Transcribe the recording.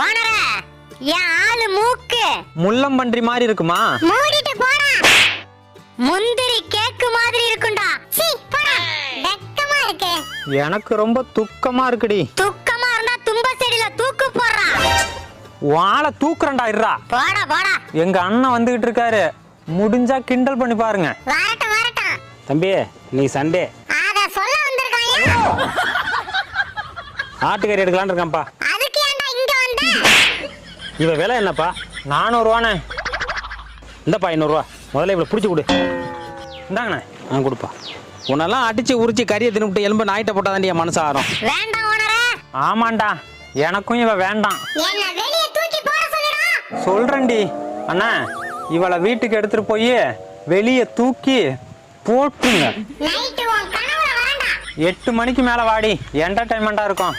ஓனரே, என் ஆளு மூக்கு முள்ளம்பன்றி மாதிரி இருக்குமா? மூடிட்டு போடா. முந்திரி கேக்கு மாதிரி இருக்கும்டா. சீ போடா. வெக்கமா இருக்கு. எனக்கு ரொம்ப துக்கமா இருக்குடி. துக்கமா இருந்தா தும்ப செடியில தூக்கு போடுறா. வாளை தூக்குறேன்டா இருடா. போடா போடா. எங்க அண்ணன் வந்துகிட்டு இருக்காரு, முடிஞ்சா கிண்டல் பண்ணி பாருங்க. வரட்டும் வரட்டும். தம்பி நீ சண்டே அத சொல்ல வந்திருக்காயா? ஆட்டுக்கறி எடுக்கலான்னு இருக்கான்ப்பா. அதுக்கு ஏன்டா இங்க வந்த? இவ விலை என்னப்பா? 400 ரூபாண்ணே. இந்தப்பா 500 ரூபா. முதல்ல இவ்வளோ பிடிச்சி கொடு. இந்தாங்கண்ணே. கொடுப்பா. உன்னெல்லாம் அடிச்சு உரிச்சு கறியை தின்னுபிட்டு எலும்பு நாயிட்ட போட்டாதாண்டி என் மனசு ஆறும். வேண்டாம் ஓனரே. ஆமாண்டா, எனக்கும் இவ வேண்டாம். என்ன வெளிய தூக்கி போட சொல்லுடா. சொல்றேன்டி அண்ணா, இவளை வீட்டுக்கு எடுத்துட்டு போய் வெளியே தூக்கி போட்டுங்க. நைட் உன் கனவுல வரேன்டா. 8 மணிக்கு மேல வாடி, என்டர்டைன்மெண்டா இருக்கும்.